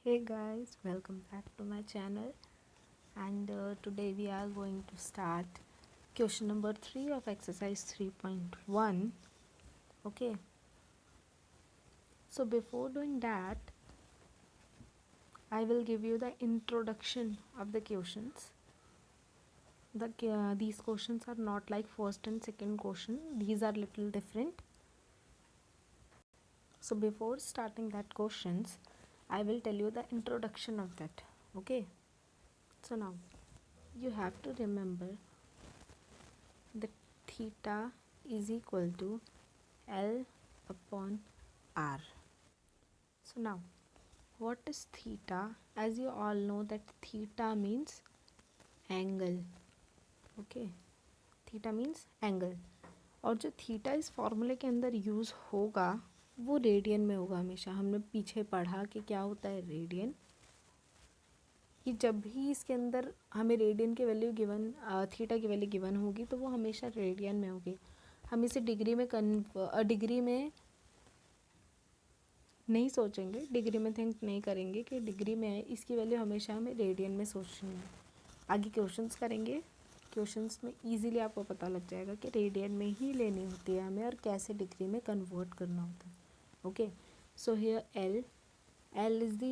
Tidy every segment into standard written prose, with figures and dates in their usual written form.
Hey guys, welcome back to my channel, and today we are going to start question number 3 of exercise 3.1. Okay, so before doing that, I will give you the introduction of the questions. These questions are not like first and second question, these are little different. So before starting that questions, I will tell you the introduction of that. Okay, so now you have to remember that theta is equal to L upon R. So now what is theta? As you all know that theta means angle. Okay, theta means angle. और जो theta इस फॉर्मूले के अंदर use होगा वो radian में होगा हमेशा. हमने पीछे पढ़ा कि क्या होता है रेडियन. कि जब भी इसके अंदर हमें रेडियन की वैल्यू गिवन, थीटा की वैल्यू गिवन होगी तो वो हमेशा रेडियन में होगी. हम इसे डिग्री में नहीं सोचेंगे, डिग्री में थिंक नहीं करेंगे कि डिग्री में है. इसकी वैल्यू हमेशा हमें रेडियन में सोचनी है. आगे क्वेश्चंस करेंगे, क्वेश्चंस में इजीली आपको पता लग जाएगा कि रेडियन में ही लेनी होती है हमें और कैसे डिग्री में कन्वर्ट करना होता है. Okay, so here L is the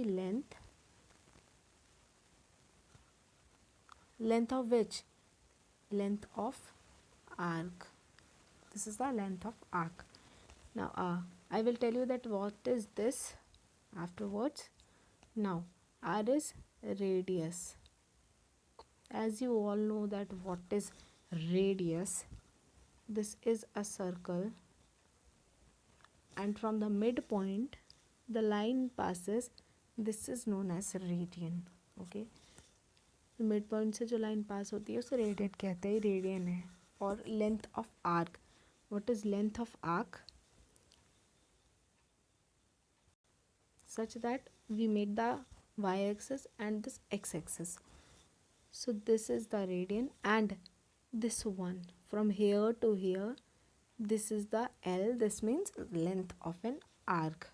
length of which, length of arc. This is the length of arc. Now I will tell you that what is this afterwards. Now R is radius. As you all know that what is radius, this is a circle and from the midpoint the line passes. This is known as radian. Okay, mid point से जो line पास होती है उसे radian कहते हैं, radian है. और length of arc, what is length of arc? Such that we made the y-axis and this x-axis. So this is the radian and this one from here to here, this is the L. This means length of an arc.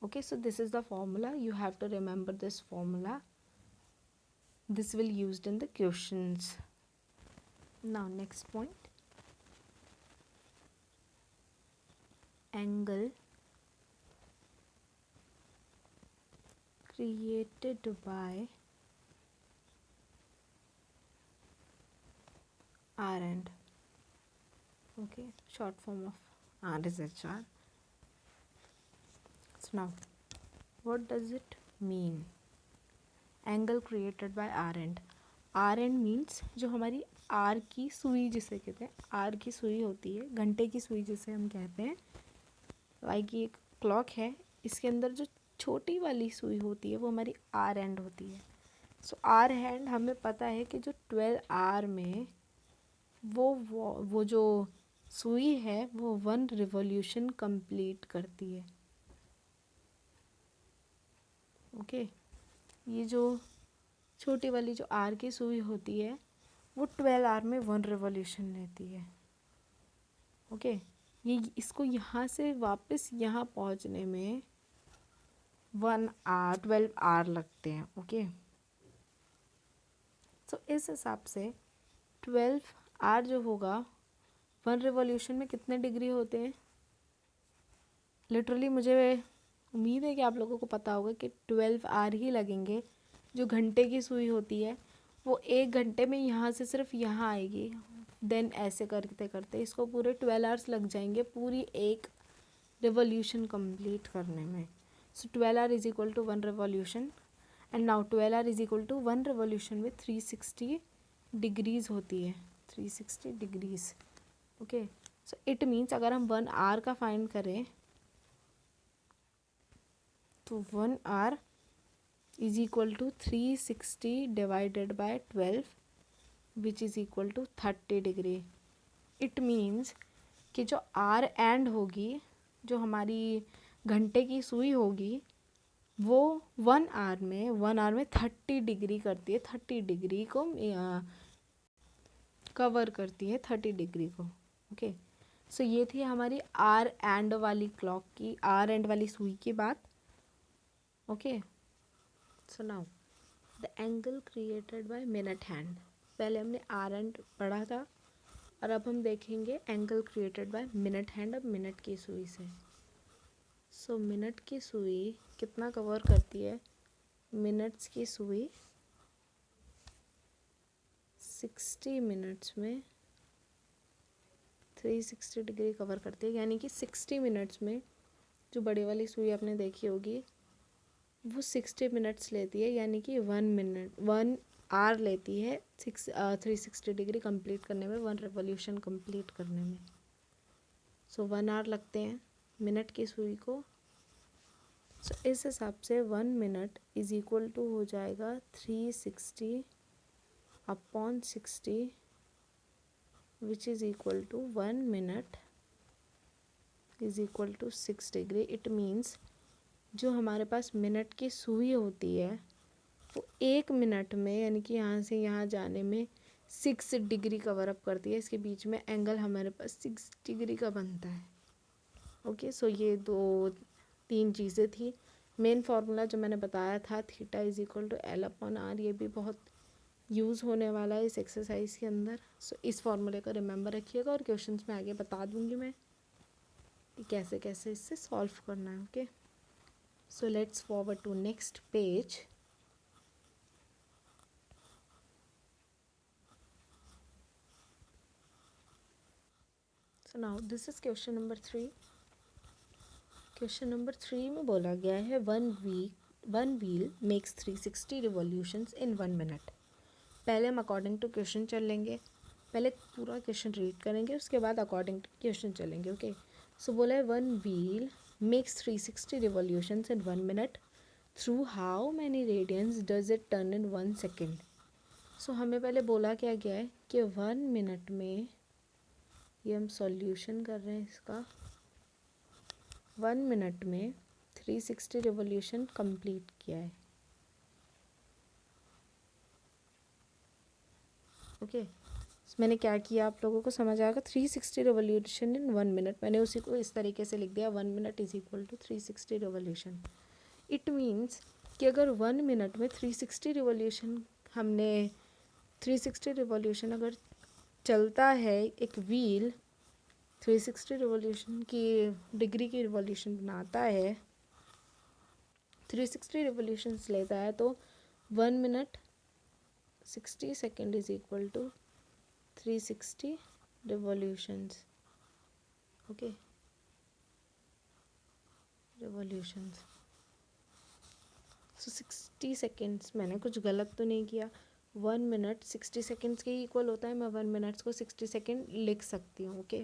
Okay, so this is the formula. You have to remember this formula. This will used in the questions. Now next point, angle created by R end. Okay, short form of R is HR. So now what does it mean? Angle created by R end. R end means जो हमारी R की सुई जिसे कहते हैं, R की सुई होती है, घंटे की सुई जिसे हम कहते हैं. Y की एक क्लॉक है, इसके अंदर जो छोटी वाली सुई होती है वो हमारी R end होती है. सो R end हमें पता है कि जो 12R में वो जो सुई है वो 1 रिवॉल्यूशन कंप्लीट करती है. ओके, ये जो छोटी वाली जो R की सुई होती है वो 12R में 1 रिवॉल्यूशन लेती है. ओके, ये इसको यहाँ से वापस यहाँ पहुँचने में 1R 12R लगते हैं. ओके, सो इस हिसाब से 12R जो होगा 1 रिवॉल्यूशन में कितने डिग्री होते हैं. लिटरली मुझे उम्मीद है कि आप लोगों को पता होगा कि 12R ही लगेंगे. जो घंटे की सुई होती है वो 1 घंटे में यहाँ से सिर्फ यहाँ आएगी, देन ऐसे करते करते इसको पूरे 12 आवर्स लग जाएंगे पूरी एक रिवॉल्यूशन कंप्लीट करने में. So 12R is equal to 1 revolution and now 12R is equal to 1 revolution में 360 डिग्रीज होती है, 360 degrees. Okay, so it means अगर हम 1R का फाइंड करें तो 1R is equal to 360 divided by 12 which is equal to 30 degree. It means कि जो R and होगी, जो हमारी घंटे की सुई होगी वो 1R में 30 डिग्री करती है, 30 डिग्री को कवर करती है, 30 डिग्री को. ओके, सो ये थी हमारी R and वाली क्लॉक की, R and वाली सुई की बात. Okay, so now the angle created by minute hand, पहले हमने आर एंड पढ़ा था और अब हम देखेंगे angle created by minute hand, अब मिनट की सुई से। सो मिनट की सुई कितना कवर करती है? मिनट्स की सुई 60 मिनट्स में 360 डिग्री कवर करती है, यानी कि 60 मिनट्स में जो बड़ी वाली सुई आपने देखी होगी वो 60 मिनट्स लेती है, यानी कि 1 आवर लेती है 360 डिग्री कंप्लीट करने में, 1 रिवॉल्यूशन कंप्लीट करने में। सो 1 आवर लगते हैं मिनट की सुई को। सो इस हिसाब से 1 मिनट इज इक्वल टू हो जाएगा 360 upon 60 which is equal to 1 minute is equal to 6 degree. It means जो हमारे पास मिनट की सुई होती है वो 1 मिनट में, यानी कि यहाँ से यहाँ जाने में 6 डिग्री कवर अप करती है। इसके बीच में एंगल हमारे पास 6 डिग्री का बनता है। ओके, सो ये 2-3 चीज़ें थी। मेन फार्मूला जो मैंने बताया था theta is equal to L upon R, ये भी बहुत यूज़ होने वाला है इस एक्सरसाइज के अंदर। सो इस फार्मूले को रिमेंबर रखिएगा और क्वेश्चंस में आगे बता दूंगी मैं कि कैसे कैसे इससे सॉल्व करना है। Okay, so let's forward to next page. So now this is question number 3। Question number 3 में बोला गया है one wheel makes 360 revolutions in 1 minute. पहले हम अकॉर्डिंग टू क्वेश्चन चलेंगे, पहले पूरा क्वेश्चन रीड करेंगे, उसके बाद अकॉर्डिंग टू क्वेश्चन चलेंगे। ओके, सो बोला है one wheel makes 360 revolutions in 1 minute, through how many radians does it turn in 1 second. So हमें पहले बोला क्या गया है कि 1 मिनट में, ये हम सॉल्यूशन कर रहे हैं इसका, 1 मिनट में 360 रिवॉल्यूशन कंप्लीट किया है। ओके, मैंने क्या किया आप लोगों को समझ आएगा। 360 रिवॉल्यूशन इन 1 मिनट, मैंने उसी को इस तरीके से लिख दिया 1 minute is equal to 360 revolution. It means कि अगर 1 मिनट में 360 रिवॉल्यूशन हमने 360 रिवॉल्यूशन अगर चलता है एक व्हील 360 रिवॉल्यूशन की डिग्री की रिवॉल्यूशन बनाता है, 360 रिवॉल्यूशंस लेता है, तो 1 minute 60 second is equal to 360 revolutions. Okay, revolutions. So 60 seconds, मैंने कुछ गलत तो नहीं किया। 1 मिनट 60 सेकेंड्स के इक्वल होता है, मैं 1 मिनट्स को 60 सेकेंड लिख सकती हूँ। ओके,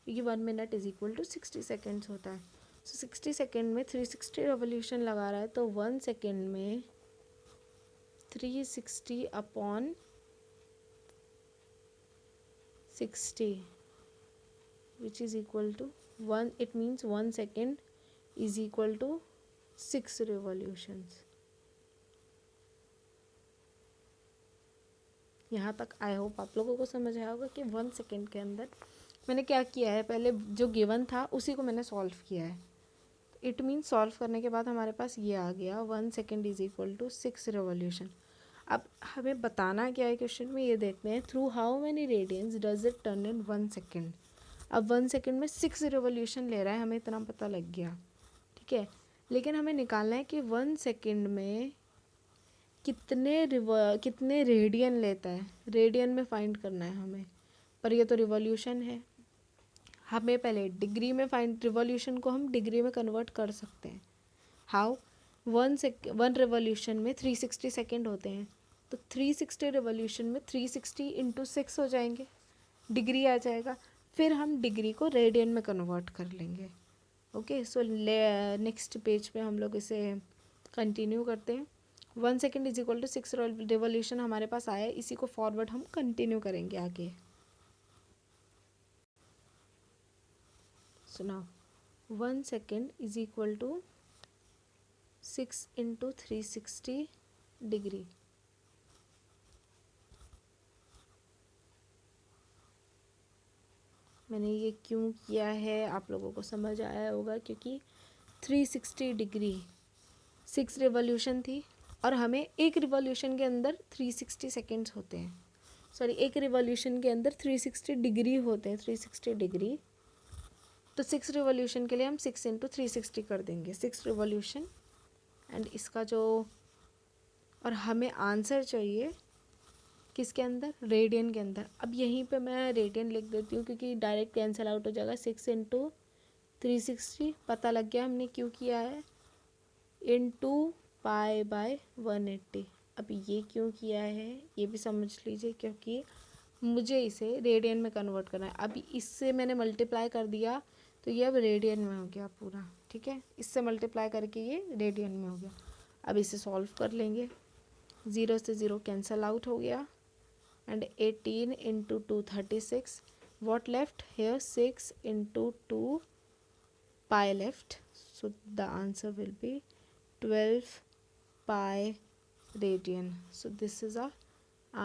क्योंकि 1 minute is equal to 60 seconds होता है। सो 60 सेकेंड में 360 रिवॉल्यूशन लगा रहा है, तो 1 सेकेंड में 360 upon 60 which is equal to 1, it means 1 second is equal to 6 revolutions। यहाँ तक आई होप आप लोगों को समझ आया होगा कि 1 सेकेंड के अंदर मैंने क्या किया है, पहले जो गिवन था उसी को मैंने सॉल्व किया है। इट मीन्स सॉल्व करने के बाद हमारे पास ये आ गया 1 second is equal to 6 revolution. अब हमें बताना क्या है क्वेश्चन में, ये देखते हैं। Through how many radians does it turn in 1 second. अब 1 सेकेंड में 6 रिवॉल्यूशन ले रहा है, हमें इतना पता लग गया, ठीक है। लेकिन हमें निकालना है कि 1 सेकेंड में कितने रेडियन लेता है, रेडियन में फाइंड करना है हमें। पर ये तो रिवॉल्यूशन है, हमें पहले डिग्री में फाइंड, रिवॉल्यूशन को हम डिग्री में कन्वर्ट कर सकते हैं। हाउ? 1 रिवॉल्यूशन में 360 सेकेंड होते हैं, तो 360 रिवॉल्यूशन में 360 इंटू 6 हो जाएंगे, डिग्री आ जाएगा। फिर हम डिग्री को रेडियन में कन्वर्ट कर लेंगे। ओके, सो नेक्स्ट पेज पे हम लोग इसे कंटिन्यू करते हैं। 1 second is equal to 6 revolution हमारे पास आया, इसी को फॉरवर्ड हम कंटिन्यू करेंगे आगे। So now 1 second is equal to 6 into 360 degree. मैंने ये क्यों किया है आप लोगों को समझ आया होगा, क्योंकि 360 डिग्री 6 रिवॉल्यूशन थी, और हमें एक रिवॉल्यूशन के अंदर 360 सेकेंड्स होते हैं, सॉरी एक रिवॉल्यूशन के अंदर 360 डिग्री होते हैं, 360 डिग्री। तो 6 रिवॉल्यूशन के लिए हम 6 इंटू 360 कर देंगे, 6 रिवॉल्यूशन। एंड इसका जो, और हमें आंसर चाहिए किसके अंदर, रेडियन के अंदर। अब यहीं पे मैं रेडियन लिख देती हूँ क्योंकि डायरेक्ट कैंसिल आउट हो जाएगा। 6 इंटू 360 पता लग गया हमने क्यों किया है, इंटू पाई बाय 180। अब ये क्यों किया है ये भी समझ लीजिए, क्योंकि मुझे इसे रेडियन में कन्वर्ट करना है। अभी इससे मैंने मल्टीप्लाई कर दिया तो ये अब रेडियन में हो गया पूरा, ठीक है, इससे मल्टीप्लाई करके ये रेडियन में हो गया। अब इसे सॉल्व कर लेंगे, 0 से 0 कैंसल आउट हो गया। And 18 into 2 36, what left here 6 into 2 pi left, so the answer will be 12 pi radian. So this is our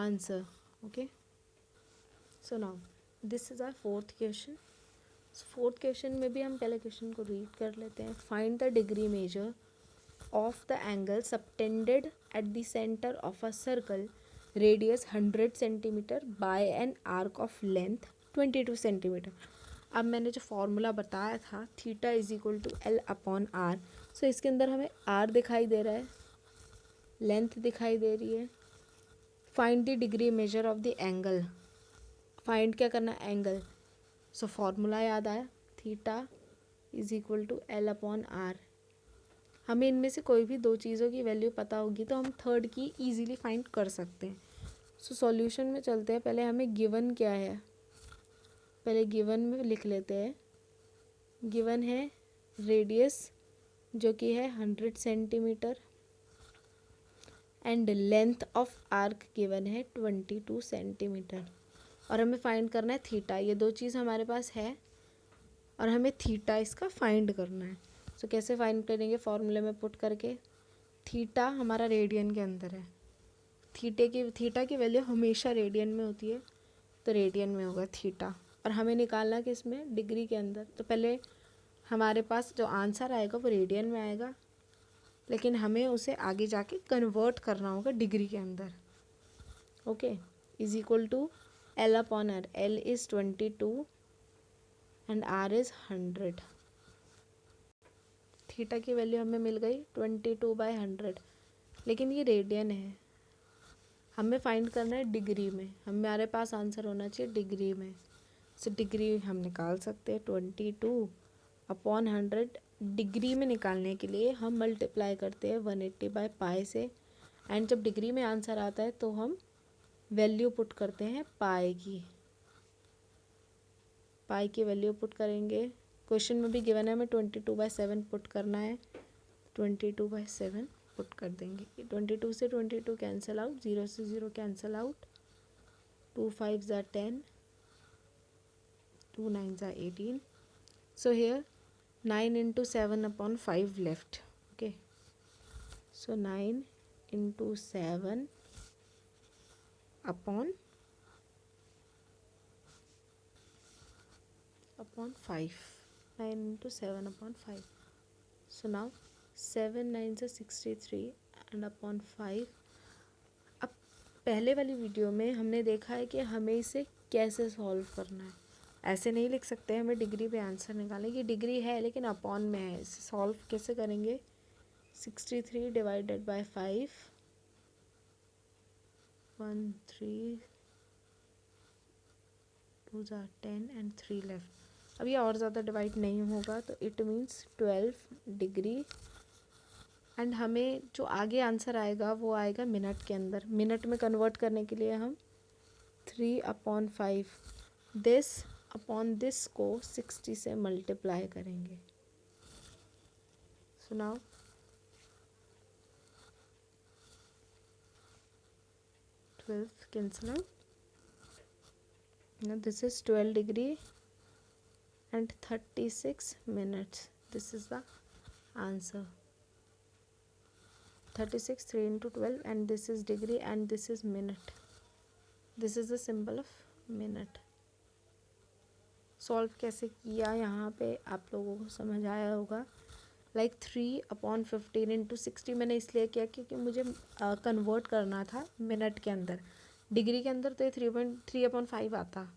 answer. Okay, so now this is our fourth question. So fourth question में भी हम पहले question को read कर लेते हैं. Find the degree measure of the angle subtended at the center of a circle radius 100 centimeter by an arc of length 22 centimeter. अब मैंने जो फॉर्मूला बताया था theta is equal to L upon R, so इसके अंदर हमें are दिखाई दे रहा है, लेंथ दिखाई दे रही है. Find the degree measure of the angle, find क्या करना है, एंगल. सो फॉर्मूला याद आया, theta is equal to L upon R. हमें इनमें से कोई भी दो चीज़ों की वैल्यू पता होगी तो हम थर्ड की इजीली फाइंड कर सकते हैं. सो सॉल्यूशन में चलते हैं. पहले हमें गिवन क्या है, पहले गिवन में लिख लेते हैं. गिवन है रेडियस जो कि है 100 centimetre and length of arc given है 22 सेंटीमीटर. और हमें फाइंड करना है थीटा. ये दो चीज़ हमारे पास है और हमें थीटा इसका फाइंड करना है. सो कैसे फाइंड करेंगे, फॉर्मूले में पुट करके. थीटा हमारा रेडियन के अंदर है, थीटा की वैल्यू हमेशा रेडियन में होती है, तो रेडियन में होगा थीटा. और हमें निकालना कि इसमें डिग्री के अंदर, तो पहले हमारे पास जो आंसर आएगा वो रेडियन में आएगा, लेकिन हमें उसे आगे जाके कन्वर्ट करना होगा डिग्री के अंदर. Okay, is equal to L upon R. L is 22 and R is 100. Theta की वैल्यू हमें मिल गई 22/100, लेकिन ये रेडियन है. हमें फाइंड करना है डिग्री में, हमारे पास आंसर होना चाहिए डिग्री में. सो डिग्री हम निकाल सकते हैं 22/100. डिग्री में निकालने के लिए हम मल्टीप्लाई करते हैं 180/पाई से. एंड जब डिग्री में आंसर आता है तो हम वैल्यू पुट करते हैं पाई की. पाई की वैल्यू पुट करेंगे. क्वेश्चन में भी गिवन है हमें 22/7 पुट करना है. 22/7 पुट कर देंगे. 22 से 22 कैंसिल आउट, 0 से 0 cancel out, 2 5s are 10, 2 9s are 18. So here 9 into 7 upon 5 left. Okay, so 9 into 7 upon 5. 9 into 7 upon 5. So now 7 9s are 63 and upon 5. अब पहले वाली वीडियो में हमने देखा है कि हमें इसे कैसे सॉल्व करना है. ऐसे नहीं लिख सकते, हमें डिग्री पे आंसर निकालने की. डिग्री है लेकिन अपॉन में है, इसे सॉल्व कैसे करेंगे. 63 divided by 5, 1 3 2 are 10 and 3 left. अब ये और ज़्यादा डिवाइड नहीं होगा तो इट मीन्स 12 डिग्री. एंड हमें जो आगे आंसर आएगा वो आएगा मिनट के अंदर. मिनट में कन्वर्ट करने के लिए हम 3/5 दिस अपॉन दिस को 60 से मल्टीप्लाई करेंगे. So now 12 cancel out. Now this is 12 degree and 36 minutes. This is the answer. 36 3 into 12 and this is degree and this is minute. This is the symbol of minute. Solve कैसे किया यहाँ पे आप लोगों को समझ आया होगा. लाइक 3/15 इंटू 60 मैंने इसलिए किया क्योंकि मुझे कन्वर्ट करना था मिनट के अंदर। डिग्री के अंदर तो ये 3.3/5 आता,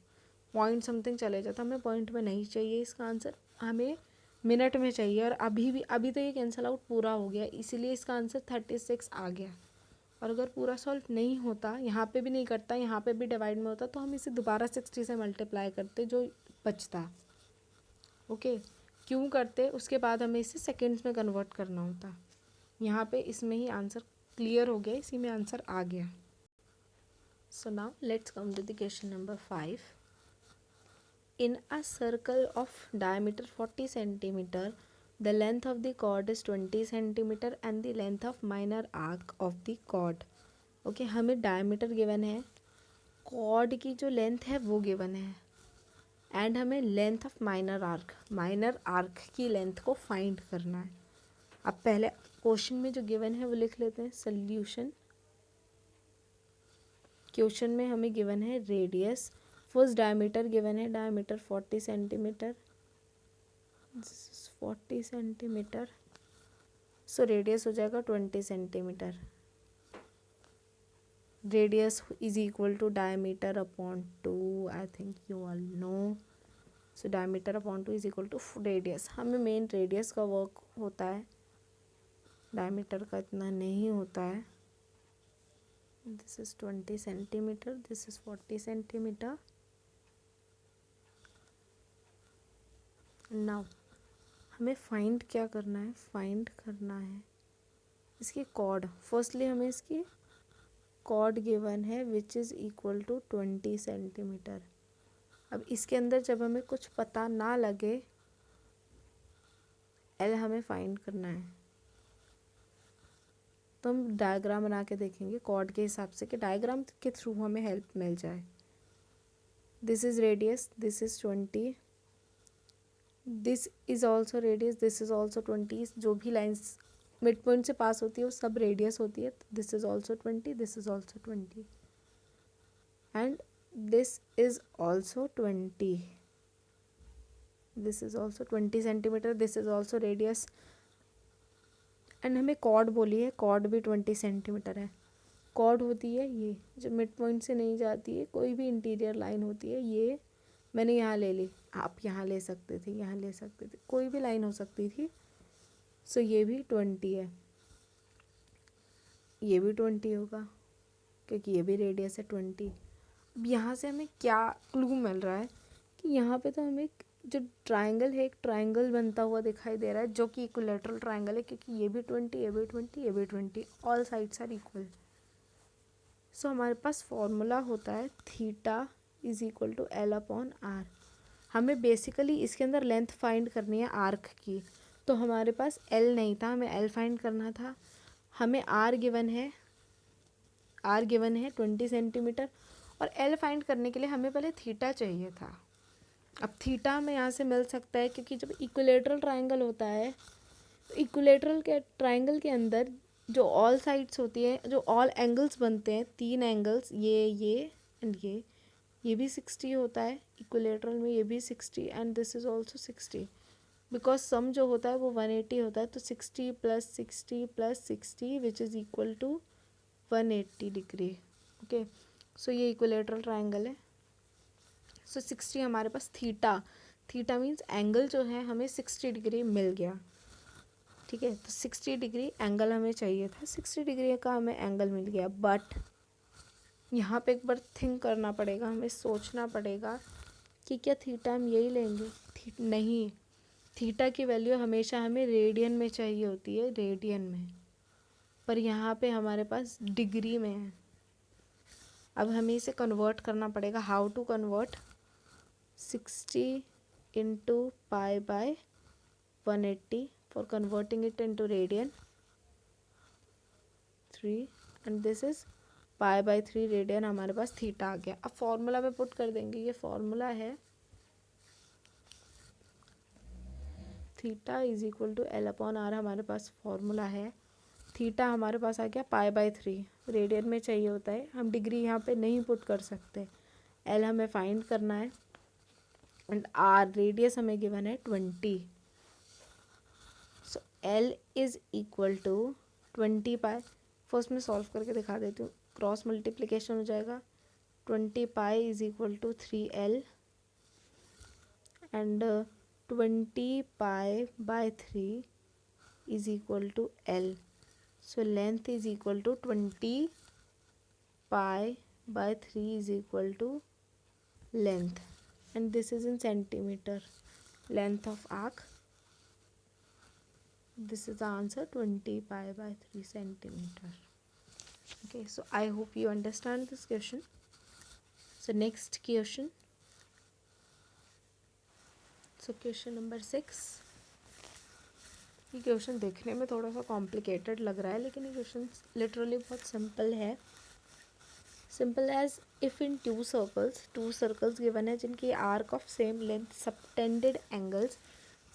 पॉइंट समथिंग चले जाता, हमें पॉइंट में नहीं चाहिए इसका आंसर, हमें मिनट में चाहिए। और अभी तो ये कैंसिल आउट पूरा हो गया, इसीलिए इसका आंसर 36 आ गया। और अगर पूरा सॉल्व नहीं होता, यहाँ पे भी नहीं करता, यहाँ पे भी डिवाइड में होता, तो हम इसे दोबारा 60 से मल्टीप्लाई करते जो बचता। ओके, क्यों करते, उसके बाद हमें इसे सेकेंड्स में कन्वर्ट करना होता। यहाँ पे इसमें ही आंसर क्लियर हो गया, इसी में आंसर आ गया। So now let's come to the question number 5. In a circle of diameter 40 centimeter, the length of the chord is 20 centimeter and the length of minor arc of the chord. Okay, हमें diameter given है, cord की जो length है वो given है, and हमें length of minor arc की length को फाइंड करना है। अब पहले क्वेश्चन में जो गिवन है वो लिख लेते हैं। सोल्यूशन, क्वेश्चन में हमें गिवन है रेडियस, फर्स्ट डायमीटर गिवन है, diameter 40 centimetre, 40 centimetre, so radius हो जाएगा 20 centimetre. Radius is equal to diameter upon 2, I think you all know. So diameter upon 2 is equal to radius. हमें main radius का work होता है, diameter का इतना नहीं होता है। This is 20 centimetre, this is 40 centimetre. Now हमें फाइंड क्या करना है, फाइंड करना है इसकी कॉर्ड। फर्स्टली हमें इसकी कॉर्ड गिवन है which is equal to 20 centimetre. अब इसके अंदर जब हमें कुछ पता ना लगे, एल हमें फाइंड करना है, तो हम डायग्राम बना के देखेंगे कॉर्ड के हिसाब से कि डायग्राम के थ्रू हमें हेल्प मिल जाए। This is radius, this is 20, this is also radius, this is also 20। जो भी लाइन्स मिड पॉइंट से पास होती है वो सब रेडियस होती है। This is also 20, this is also 20 and this is also 20, this is also 20 centimetre, this is also radius. And हमें कॉर्ड बोली है, कॉर्ड भी 20 सेंटीमीटर है। कॉर्ड होती है ये जो मिड पॉइंट से नहीं जाती है, कोई भी इंटीरियर लाइन होती है। ये मैंने यहाँ ले ली, आप यहाँ ले सकते थे, यहाँ ले सकते थे, कोई भी लाइन हो सकती थी। सो ये भी 20 है, ये भी 20 होगा क्योंकि ये भी रेडियस है 20। अब यहाँ से हमें क्या क्लू मिल रहा है कि यहाँ पे तो हमें जो ट्राइंगल है, एक ट्राइंगल बनता हुआ दिखाई दे रहा है जो कि इक्विलेटरल ट्राइंगल है, क्योंकि ये भी 20, ये भी 20, ये भी 20, all sides are equal. So हमारे पास फॉर्मूला होता है theta is equal to L upon R. हमें बेसिकली इसके अंदर लेंथ फाइंड करनी है आर्क की, तो हमारे पास एल नहीं था, हमें एल फाइंड करना था। हमें आर गिवन है 20 सेंटीमीटर, और एल फाइंड करने के लिए हमें पहले थीटा चाहिए था। अब थीटा हमें यहाँ से मिल सकता है क्योंकि जब इक्विलेटरल ट्राइंगल होता है तो इक्विलेटरल के ट्राइंगल के अंदर जो ऑल साइड्स होती है, जो ऑल एंगल्स बनते हैं, 3 एंगल्स, ये एंड ये भी 60 होता है इक्विलेटरल में, ये भी 60 and this is also 60, because sum जो होता है वो 180 होता है। तो 60 + 60 + 60 which is equal to 180 degree. Okay, so ये इक्विलेटरल ट्राइंगल है। सो 60 हमारे पास थीटा मीन्स एंगल जो है हमें 60 डिग्री मिल गया। ठीक है, तो 60 डिग्री एंगल हमें चाहिए था, 60 डिग्री का हमें एंगल मिल गया। बट यहाँ पे एक बार थिंक करना पड़ेगा, हमें सोचना पड़ेगा कि क्या थीटा हम यही लेंगे। नहीं, थीटा की वैल्यू हमेशा हमें रेडियन में चाहिए होती है, रेडियन में, पर यहाँ पे हमारे पास डिग्री में है। अब हमें इसे कन्वर्ट करना पड़ेगा। How to convert? 60 into pi by 180 for converting it into radian 3 and this is pi by 3 radian. हमारे पास थीटा आ गया। अब फॉर्मूला में पुट कर देंगे, ये फॉर्मूला है theta is equal to L upon R. हमारे पास फॉर्मूला है, थीटा हमारे पास आ गया पाई बाई 3, रेडियन में चाहिए होता है, हम डिग्री यहाँ पे नहीं पुट कर सकते। एल हमें फाइंड करना है एंड आर रेडियस हमें गिवन है 20। So L is equal to 20 pi, first में सॉल्व करके दिखा देती हूँ, क्रॉस मल्टीप्लिकेशन हो जाएगा, 20 pi is equal to 3L and 20 pi by 3 is equal to L. So length is equal to 20 pi by 3 is equal to length, and this is in centimeter, length of arc. This is the answer, 20 pi by 3 centimeter. Okay, so I hope you understand this question. So next question. So question number 6. ये question देखने में थोड़ा सा complicated लग रहा है, लेकिन ये क्वेश्चन लिटरली बहुत सिंपल है. Simple as if in two circles given है जिनकी arc of same length subtended angles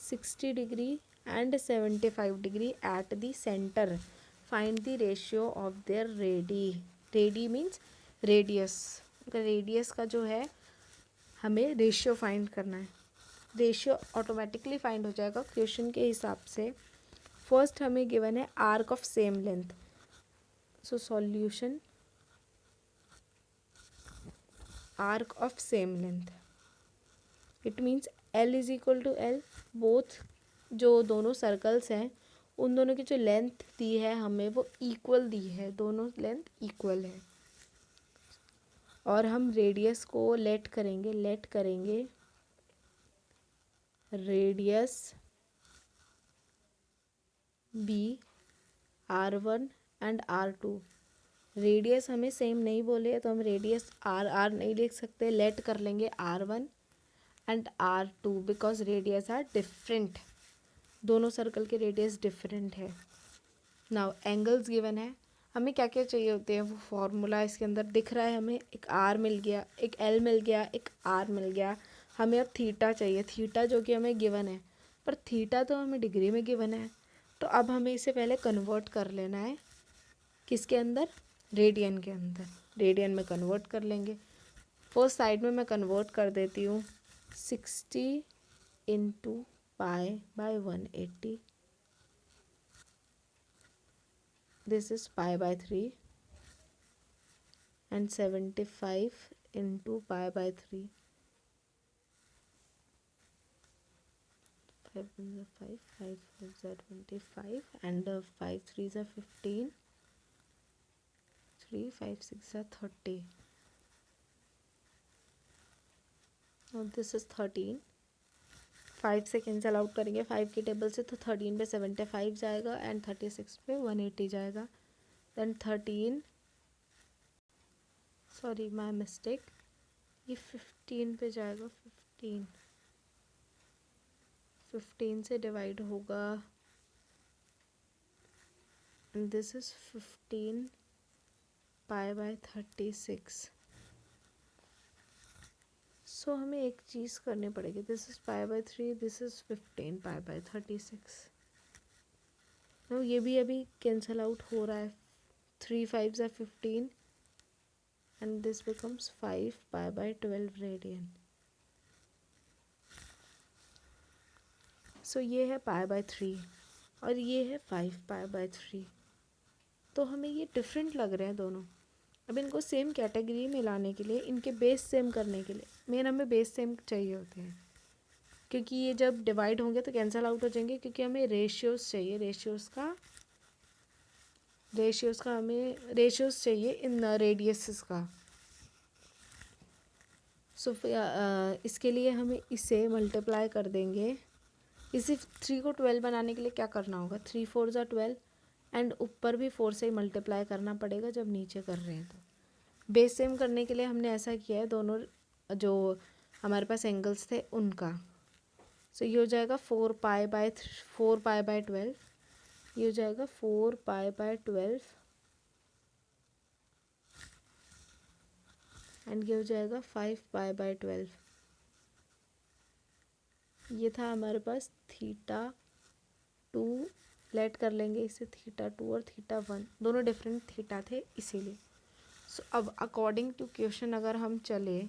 60 degree and 75 degree at the centre, find the ratio of their radii. Radii means radius. Radius का जो है हमें ratio find करना है. Ratio automatically find हो जाएगा क्वेश्चन के हिसाब से. फर्स्ट हमें गिवन है arc of same length. So solution, arc of same length, it means L is equal to L. Both जो दोनों सर्कल्स हैं उन दोनों की जो लेंथ दी है हमें वो इक्वल दी है, दोनों लेंथ इक्वल है. और हम रेडियस को लेट करेंगे radius be R1 and R2. Radius हमें सेम नहीं बोले तो हम रेडियस R नहीं लिख सकते, लेट कर लेंगे R1 and R2 because radius are different. दोनों सर्कल के रेडियस डिफरेंट है. नाउ एंगल्स गिवन है, हमें क्या क्या चाहिए होते हैं वो फॉर्मूला इसके अंदर दिख रहा है. हमें एक R मिल गया, एक L मिल गया, एक R मिल गया. हमें अब थीटा चाहिए, थीटा जो कि हमें गिवन है, पर थीटा तो हमें डिग्री में गिवन है. तो अब हमें इसे पहले कन्वर्ट कर लेना है किसके अंदर, रेडियन के अंदर. रेडियन में कन्वर्ट कर लेंगे. फर्स्ट साइड में मैं कन्वर्ट कर देती हूँ 60 into pi by 180. This is pi by 3 and 75 into pi by 3. 5 1 5, 5 4 25 and 5 3 15, 3 5 6 30. Now this is 13. 5 से कैंसिल आउट करेंगे 5 की टेबल से, तो 13 पे 75 जाएगा एंड 36 पे 180 जाएगा. देन 13, सॉरी माय मिस्टेक, ये 15 पे जाएगा. 15 से डिवाइड होगा and this is 15 pi by 36. So हमें एक चीज़ करनी पड़ेगी. This is pi by 3, this is 15 pi by 36. No ये भी अभी कैंसिल आउट हो रहा है. 3 5 15 and this becomes 5 pi by 12 radian. So ये है पाई बाय 3 और ये है 5 पाई बाय 3. तो हमें ये डिफरेंट लग रहे हैं दोनों. अब इनको सेम कैटेगरी में लाने के लिए, इनके बेस सेम करने के लिए, मेन हमें बेस सेम चाहिए होते हैं, क्योंकि ये जब डिवाइड होंगे तो कैंसिल आउट हो जाएंगे. क्योंकि हमें रेशियोज़ चाहिए, रेशियोज़ चाहिए इन रेडियसेस का. सो इसके लिए हमें इसे मल्टीप्लाई कर देंगे. इसे 3 को 12 बनाने के लिए क्या करना होगा, 3 4 12 एंड ऊपर भी 4 से ही मल्टीप्लाई करना पड़ेगा जब नीचे कर रहे हैं. तो बेस सेम करने के लिए हमने ऐसा किया है, दोनों जो हमारे पास एंगल्स थे उनका. सो ये हो जाएगा 4 पाई बाय 12. ये हो जाएगा 4 पाई बाय 12 एंड ये हो जाएगा 5 पाई बाय 12. ये था हमारे पास थीटा 2. लेट कर लेंगे इसे, थीटा 2 और थीटा 1 दोनों डिफरेंट थीटा थे इसीलिए. सो अब अकॉर्डिंग टू क्वेश्चन अगर हम चले,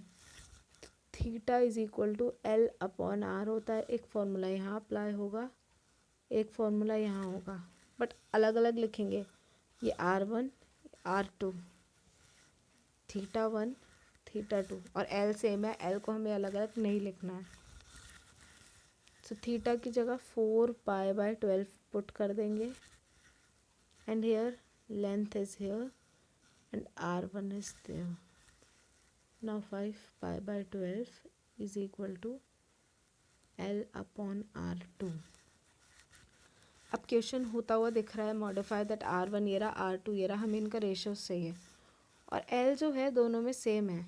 theta is equal to L upon R होता है. एक फॉर्मूला यहाँ अप्लाई होगा एक फॉर्मूला यहाँ होगा, बट अलग अलग लिखेंगे। ये R1 R2 θ1 θ2 और L सेम है, L को हमें अलग अलग नहीं लिखना है। सो थीटा की जगह 4π/12 पुट कर देंगे and here length is here and R1 is there. Now 5π/12 is equal to L/R2। अब क्वेश्चन होता हुआ दिख रहा है, मॉडिफाई दैट R1 ये रहा, R2 ये रहा, हमें इनका रेशियो चाहिए और L जो है दोनों में सेम है।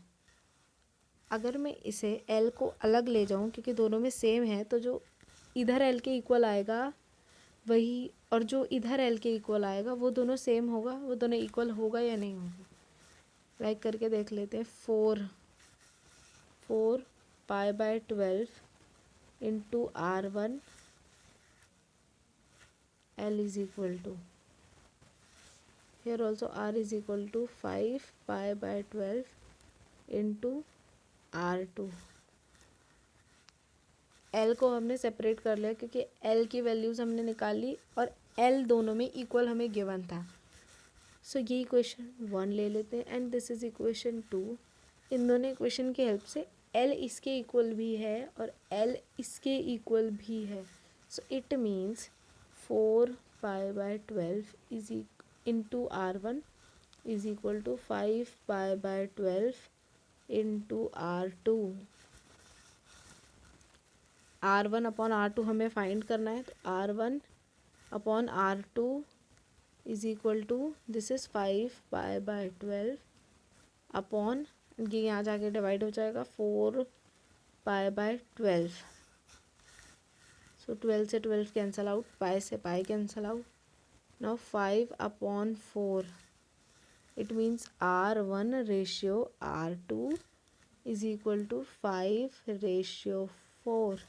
अगर मैं इसे L को अलग ले जाऊं क्योंकि दोनों में सेम है, तो जो इधर L के इक्वल आएगा वही, और जो इधर L के इक्वल आएगा वो दोनों सेम होगा, वो दोनों इक्वल होगा या नहीं होगा। लाइक करके देख लेते हैं। 4π/12 into R1 L is equal to, here also R is equal to 5π/12 into R2। L को हमने सेपरेट कर लिया क्योंकि L की वैल्यूज़ हमने निकाली और L दोनों में इक्वल हमें गिवन था। सो ये इक्वेशन 1 ले लेते हैं एंड दिस इज इक्वेशन 2। इन दोनों इक्वेशन की हेल्प से L इसके इक्वल भी है और L इसके इक्वल भी है। So it means 4π/12 is into R1 is equal to 5π/12 into R2। R1/R2 हमें फाइंड करना है, तो R1/R2 is equal to this is 5π/12 upon, ये यहाँ जाके डिवाइड हो जाएगा 4π/12। सो 12 से 12 कैंसल आउट, पाई से pi cancel out. Now 5/4 it means R1/R2 is equal to 5/4।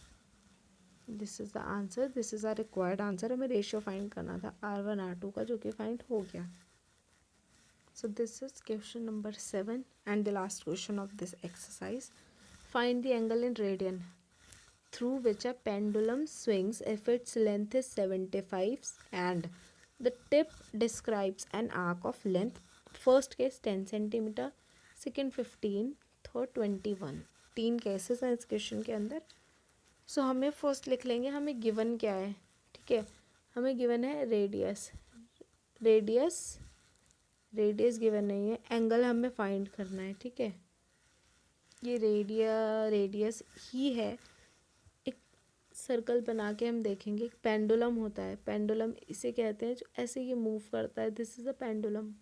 This is the answer, this is our required answer. हमें रेशियो फाइंड करना था R1/R2 का, जो कि फाइंड हो गया। So this is question number 7 and the last question of this exercise. Find the angle in radian through which a pendulum swings if its length is 75 and the tip describes an arc of length. First case 10 centimeter, second 15, third 21। तीन cases हैं इस question के अंदर। सो हमें first लिख लेंगे हमें given क्या है। ठीक है, हमें गिवन है रेडियस, रेडियस गिवन नहीं है, एंगल हमें फाइंड करना है। ठीक है, ये रेडियस ही है। एक सर्कल बना के हम देखेंगे, एक पेंडुलम होता है, पेंडुलम इसे कहते हैं जो ऐसे ये मूव करता है, this is a pendulum.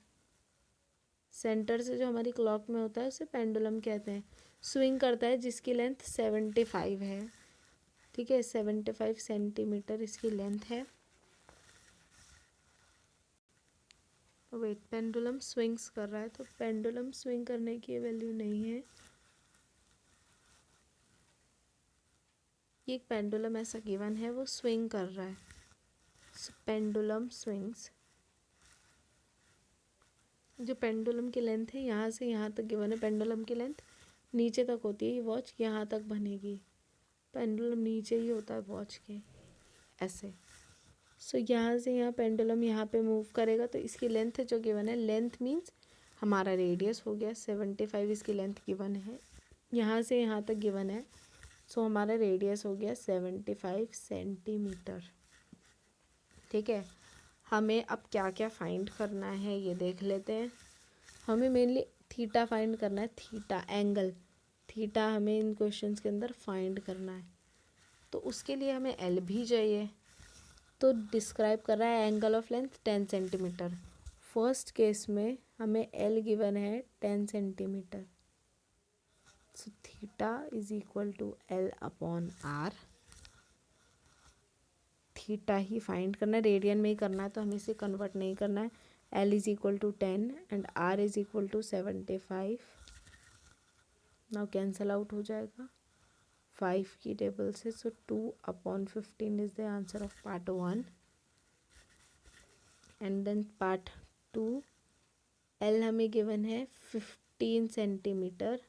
Centre से जो हमारी क्लॉक में होता है उसे पेंडुलम कहते हैं। स्विंग करता है जिसकी लेंथ 75 है। ठीक है, 75 सेंटीमीटर इसकी लेंथ है। वेट, पेंडुलम स्विंग्स कर रहा है, तो पेंडुलम स्विंग करने की वैल्यू नहीं है। ये एक पेंडुलम ऐसा गिवन है, वो स्विंग कर रहा है। पेंडुलम स्विंग्स, जो पेंडुलम की लेंथ है यहाँ से यहाँ तक गिवन है। पेंडुलम की लेंथ नीचे तक होती है, ये वॉच यहाँ तक बनेगी। पेंडुलम नीचे ही होता है वॉच के, ऐसे। सो यहाँ से यहाँ पेंडुलम यहाँ पे मूव करेगा, तो इसकी लेंथ जो गिवन है, लेंथ मीन्स हमारा रेडियस हो गया 75, इसकी लेंथ गिवन है, यहाँ से यहाँ तक गिवन है। सो हमारा रेडियस हो गया 75 सेंटीमीटर। ठीक है, हमें अब क्या क्या फाइंड करना है ये देख लेते हैं। हमें मेनली थीटा फाइंड करना है, थीटा एंगल, थीटा हमें इन क्वेश्चंस के अंदर फाइंड करना है। तो उसके लिए हमें एल भी चाहिए। तो डिस्क्राइब कर रहा है angle of length 10 centimetre. First case में हमें एल गिवन है 10 centimetre. So theta is equal to L/R। Theta ही फाइंड करना है, रेडियन में ही करना है, तो हमें इसे कन्वर्ट नहीं करना है। L is equal to 10 and R is equal to 75। Now cancel out हो जाएगा 5 की टेबल से। So 2/15 is the answer of part 1 and then part 2। L हमें गिवन है 15 centimetre.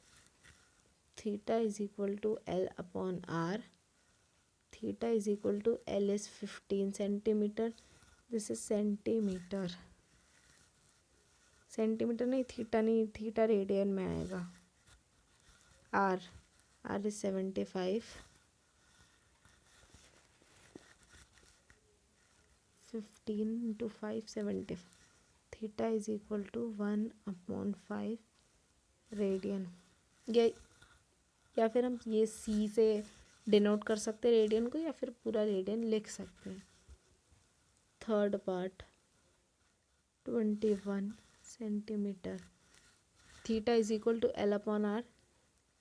Theta is equal to L/R। Theta is equal to L is 15 centimetre, this is centimetre, centimetre नहीं, theta नहीं, theta radian में आएगा। R is 75, 15 into 5 75, theta is equal to 1/5 radian. या फिर हम ये सी से डिनोट कर सकते हैं रेडियन को, या फिर पूरा रेडियन लिख सकते हैं। Third part 21 centimetre, theta is equal to L upon R,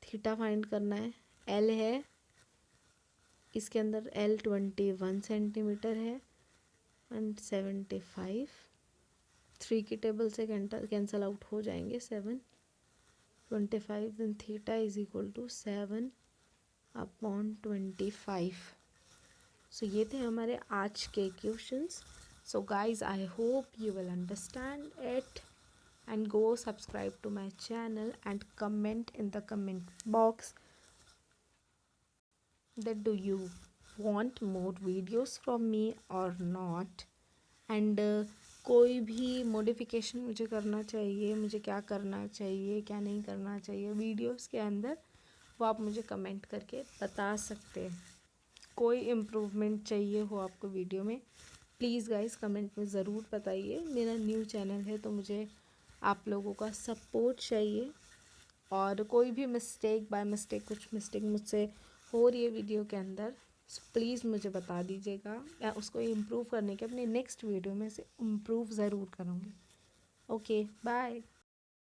theta find करना है, एल है इसके अंदर, एल 21 सेंटीमीटर है एंड 75, 3 की टेबल से कैंसल आउट हो जाएंगे, 7 25, then theta is equal to 7/25। So ये थे हमारे आज के questions. So guys I hope you will understand it and go subscribe to my channel and comment in the comment box that do you want more videos from me or not, and कोई भी modification मुझे करना चाहिए, मुझे क्या करना चाहिए क्या नहीं करना चाहिए वीडियोस के अंदर, वो आप मुझे कमेंट करके बता सकते हैं। कोई इम्प्रूवमेंट चाहिए हो आपको वीडियो में, प्लीज़ गाइस कमेंट में ज़रूर बताइए। मेरा न्यू चैनल है तो मुझे आप लोगों का सपोर्ट चाहिए, और कोई भी मिस्टेक बाय मिस्टेक कुछ मिस्टेक मुझसे हो रही है वीडियो के अंदर, प्लीज़ मुझे बता दीजिएगा, मैं उसको इम्प्रूव करने के अपने नेक्स्ट वीडियो में से इम्प्रूव ज़रूर करूँगी। Okay bye.